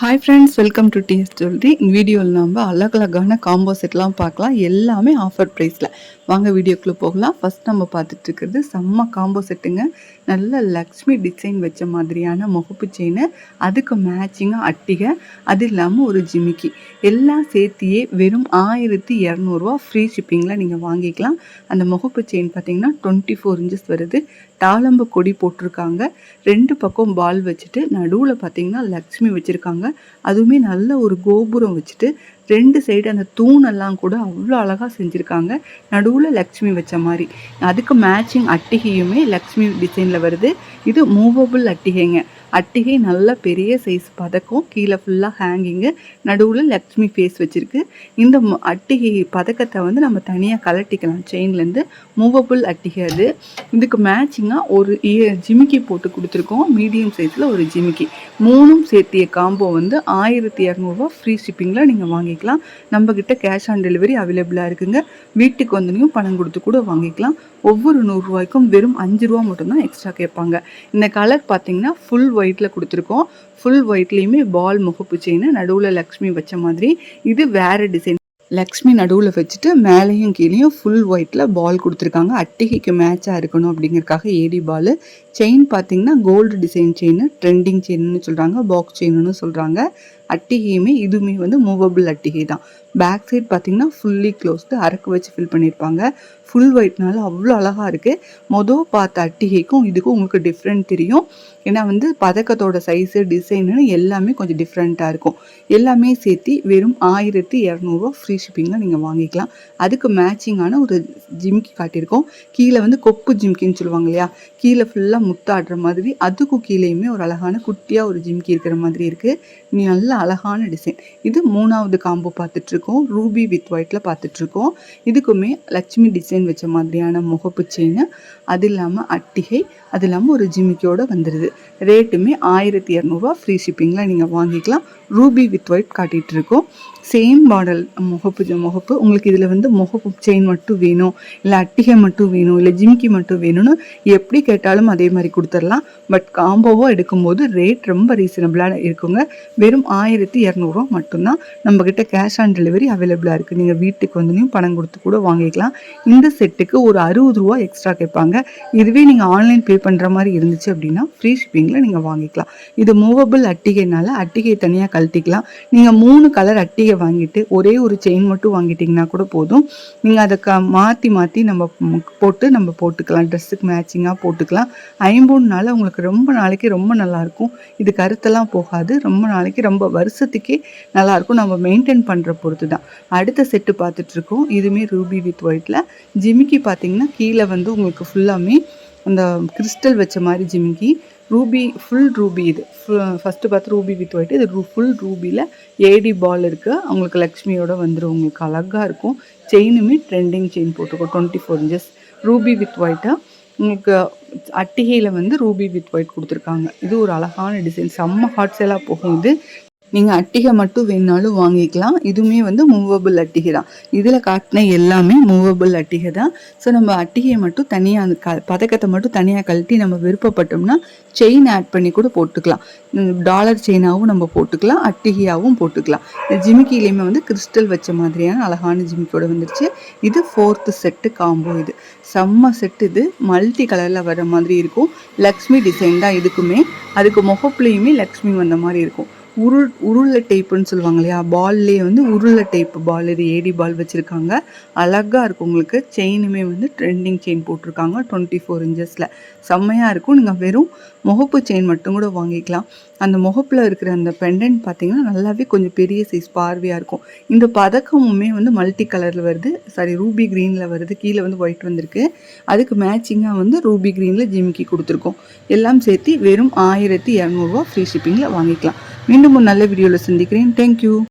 Hi friends, welcome to DS jewellery. வீடியோவில் நம்ம அழகழகான காம்போ செட்லாம் பார்க்கலாம். எல்லாமே ஆஃபர் ப்ரைஸில். வாங்க வீடியோக்குள்ளே போகலாம். ஃபஸ்ட் நம்ம பார்த்துட்டு இருக்கிறது செம்ம காம்போ செட்டுங்க. நல்ல லக்ஷ்மி டிசைன் வச்ச மாதிரியான முகப்பு செயின், அதுக்கு மேட்சிங்காக அட்டிகை, அது இல்லாமல் ஒரு ஜிமிக்கி, எல்லாம் சேர்த்தியே வெறும் 1200 ஃப்ரீ ஷிப்பிங்கில் நீங்கள் வாங்கிக்கலாம். அந்த முகப்பு செயின் பார்த்தீங்கன்னா 24 இன்ச்சஸ் வருது. தாளம்பு கொடி போட்டிருக்காங்க. 2 பக்கம் பால் வச்சுட்டு நடுவில் பார்த்தீங்கன்னா லக்ஷ்மி வச்சுருக்காங்க. அதுவுமே நல்ல ஒரு கோபுரம் வச்சுட்டு 2 சைடு அந்த தூணெல்லாம் கூட அவ்வளோ அழகாக செஞ்சுருக்காங்க. நடுவில் லக்ஷ்மி வச்ச மாதிரி. அதுக்கு மேட்சிங் அட்டிகையுமே லக்ஷ்மி டிசைனில் வருது. இது மூவபிள் அட்டிகைங்க. அட்டிகை நல்ல பெரிய சைஸ் பதக்கம், கீழே ஃபுல்லாக ஹேங்கிங்கு, நடுவில் லக்ஷ்மி ஃபேஸ் வச்சுருக்கு. இந்த அட்டிகை பதக்கத்தை வந்து நம்ம தனியாக கலட்டிக்கலாம் செயின்லேருந்து. மூவபிள் அட்டிகை அது. இதுக்கு மேட்சிங்காக ஒரு ஜிமிக்கி போட்டு கொடுத்துருக்கோம். மீடியம் சைஸில் ஒரு ஜிமிக்கி. 3ம் சேர்த்திய காம்போ வந்து 1200 ஃப்ரீ ஷிப்பிங்கில் நீங்கள் வாங்கிக்கலாம். நம்மக்கிட்ட கேஷ் ஆன் டெலிவரி அவைலபிளாக இருக்குங்க. வீட்டுக்கு வந்தனையும் பணம் கொடுத்து கூட வாங்கிக்கலாம். ஒவ்வொரு 100 ரூபாய்க்கும் வெறும் 5 ரூபா மட்டும்தான் எக்ஸ்ட்ரா கேட்பாங்க. இந்த கலர் பார்த்தீங்கன்னா ஃபுல் ஒயிட்டில் கொடுத்துருக்கோம். ஃபுல் ஒயிட்லேயுமே பால் முகப்பு செயின், நடுவில் லக்ஷ்மி வச்ச மாதிரி. இது வேறு டிசைன். லக்ஷ்மி நடுவில் வச்சுட்டு மேலேயும் கீழேயும் ஃபுல் ஒயிட்டில் பால் கொடுத்துருக்காங்க. அட்டிகைக்கு மேட்சாக இருக்கணும் அப்படிங்கிறதுக்காக ஏடி பால். செயின் பார்த்தீங்கன்னா கோல்டு டிசைன் செயின், ட்ரெண்டிங் செயின்னு சொல்கிறாங்க, பாக்ஸ் செயின்னு சொல்கிறாங்க. அட்டிகையுமே இதுவுமே வந்து மூவபிள் அட்டிகை தான். பேக் சைட் பார்த்தீங்கன்னா ஃபுல்லி க்ளோஸ்டு, அரக்கு வச்சு ஃபில் பண்ணியிருப்பாங்க. ஃபுல் ஒயிட்னால அவ்வளோ அழகாக இருக்குது. பார்த்த அட்டிகைக்கும் இதுக்கும் உங்களுக்கு டிஃப்ரெண்ட் தெரியும். ஏன்னா வந்து பதக்கத்தோட சைஸு, டிசைனு எல்லாமே கொஞ்சம் டிஃப்ரெண்ட்டாக இருக்கும். எல்லாமே சேர்த்து வெறும் 1200 ஃப்ரீ ஷிப்பிங்கில் நீங்கள் வாங்கிக்கலாம். அதுக்கு மேட்சிங்கான ஒரு ஜிமிக்கி காட்டியிருக்கோம். கீழே வந்து கொப்பு ஜிமிக்கின்னு சொல்லுவாங்க இல்லையா, கீழே ஃபுல்லாக முத்தாடுற மாதிரி. அதுக்கும் கீழேயுமே ஒரு அழகான குட்டியாக ஒரு ஜிமிக்கி இருக்கிற மாதிரி இருக்குது. நல்ல அழகான டிசைன். இது 3வது காம்போ பார்த்துட்ருக்கோம். ரூபி வித் ஒயிட்டில் பார்த்துட்ருக்கோம். இதுக்குமே லட்சுமி டிசைன் வச்ச மாதிரியான முகப்பு செயின், அது இல்லாமல் அட்டிகை, அது இல்லாமல் ஒரு ஜிமிக்கியோடு வந்துடுது. ரேட்டுமே 1200 ஃப்ரீ ஷிப்பிங்கில் நீங்கள் வாங்கிக்கலாம். ரூபி வித் ஒயிட் காட்டிகிட்டு இருக்கோம். சேம் மாடல் முகப்பு. உங்களுக்கு இதில் வந்து முகப்பு செயின் மட்டும் வேணும், இல்லை அட்டிகை மட்டும் வேணும், இல்லை ஜிமிக்கி மட்டும் வேணும்னு எப்படி கேட்டாலும் அதே மாதிரி கொடுத்துடலாம். பட் காம்போவோ எடுக்கும்போது ரேட் ரொம்ப ரீசனபிளாக இருக்குங்க. வெறும் 1200 மட்டும்தான். நம்மக்கிட்ட கேஷ் ஆன் டெலிவரி அவைலபிளாக இருக்குது. நீங்கள் வீட்டுக்கு வந்தனையும் பணம் கொடுத்து கூட வாங்கிக்கலாம். இந்த செட்டுக்கு ஒரு 60 ரூபா எக்ஸ்ட்ரா கேட்பாங்க. இதுவே நீங்கள் ஆன்லைன் பே பண்ணுற மாதிரி இருந்துச்சு அப்படின்னா ஃப்ரீ ஷிப்பிங்கில் நீங்கள் வாங்கிக்கலாம். இது மூவபிள் அட்டிகைனால அட்டிகை தனியாக கழட்டிக்கலாம். நீங்கள் 3 கலர் அட்டிகை வாங்கிட்டு ஒரே ஒரு செயின் மட்டும் வாங்கிட்டீங்கன்னா கூட போதும். நீங்கள் அதை மாற்றி நம்ம போட்டுக்கலாம். ட்ரெஸ்ஸுக்கு மேட்சிங்காக போட்டுக்கலாம். 50 நாள் உங்களுக்கு ரொம்ப நாளைக்கு ரொம்ப நல்லாயிருக்கும். இது கருத்தெல்லாம் போகாது. ரொம்ப நாளைக்கு, ரொம்ப வருஷத்துக்கே நல்லாயிருக்கும். நம்ம மெயின்டைன் பண்ணுற பொறுத்து தான். அடுத்த செட்டு பார்த்துட்ருக்கோம். இதுவுமே ரூபி வித் ஒயிட்டில். ஜிமிக்கி பார்த்தீங்கன்னா கீழே வந்து உங்களுக்கு ஃபுல்லாமே அந்த கிறிஸ்டல் வச்ச மாதிரி ஜிமிக்கி. Ruby, full Ruby. இது ஃபஸ்ட்டு பார்த்து ரூபி வித் ஒயிட். இது ஃபுல் ரூபியில் ஏடி பால் இருக்குது. அவங்களுக்கு லக்ஷ்மியோட வந்துடும். உங்களுக்கு அழகாக இருக்கும். செயினுமே ட்ரெண்டிங் செயின் போட்டிருக்கோம். 24 இன்ச்சஸ் ரூபி வித் ஒயிட்டாக. உங்களுக்கு அட்டிகையில் வந்து ரூபி வித் ஒயிட் கொடுத்துருக்காங்க. இது ஒரு அழகான டிசைன். செம்ம ஹாட் சேலாக போகும். இது நீங்கள் அட்டிகை மட்டும் வேணாலும் வாங்கிக்கலாம். இதுவுமே வந்து மூவபிள் அட்டிகை தான். இதில் காட்டின எல்லாமே மூவபிள் அட்டிகை தான். ஸோ நம்ம அட்டிகையை மட்டும் தனியாக, அந்த பதக்கத்தை மட்டும் தனியாக கழட்டி நம்ம விருப்பப்பட்டோம்னா செயின் ஆட் பண்ணி கூட போட்டுக்கலாம். டாலர் செயினாகவும் நம்ம போட்டுக்கலாம், அட்டிகையாகவும் போட்டுக்கலாம். ஜிமிக்கிலையுமே வந்து கிறிஸ்டல் வச்ச மாதிரியான அழகான ஜிமிக்கியோட வந்துருச்சு. இது 4th செட்டு காம்போ. இது செம்ம செட்டு. இது மல்டி கலரில் வர மாதிரி இருக்கும். லக்ஷ்மி டிசைன் தான் இதுக்குமே. அதுக்கு முகப்புலையுமே லக்ஷ்மி வந்த மாதிரி இருக்கும். உருளை டைப்புன்னு சொல்லுவாங்க இல்லையா, பால்லேயே வந்து உருளை டைப்பு பால். இது ஏடி பால் வச்சுருக்காங்க. அழகாக இருக்கும். உங்களுக்கு செயினுமே வந்து ட்ரெண்டிங் செயின் போட்டிருக்காங்க 24 இன்ச்சஸில். செம்மையாக இருக்கும். நீங்கள் வெறும் முகப்பு செயின் மட்டும் கூட வாங்கிக்கலாம். அந்த முகப்பில் இருக்கிற அந்த பெண்டன்ட் பார்த்தீங்கன்னா நல்லாவே கொஞ்சம் பெரிய சைஸ் பார்வையாக இருக்கும். இந்த பதக்கமுமே வந்து மல்டி கலரில் வருது. ரூபி க்ரீனில் வருது. கீழே வந்து ஒயிட் வந்திருக்கு. அதுக்கு மேட்சிங்காக வந்து ரூபி க்ரீனில் ஜிமிக்கி கொடுத்துருக்கோம். எல்லாம் சேர்த்து வெறும் 1200 ஃப்ரீ ஷிப்பிங்கில் வாங்கிக்கலாம். மீண்டும் ஒரு நல்ல வீடியோவில் சந்திக்கிறேன். தேங்க்யூ.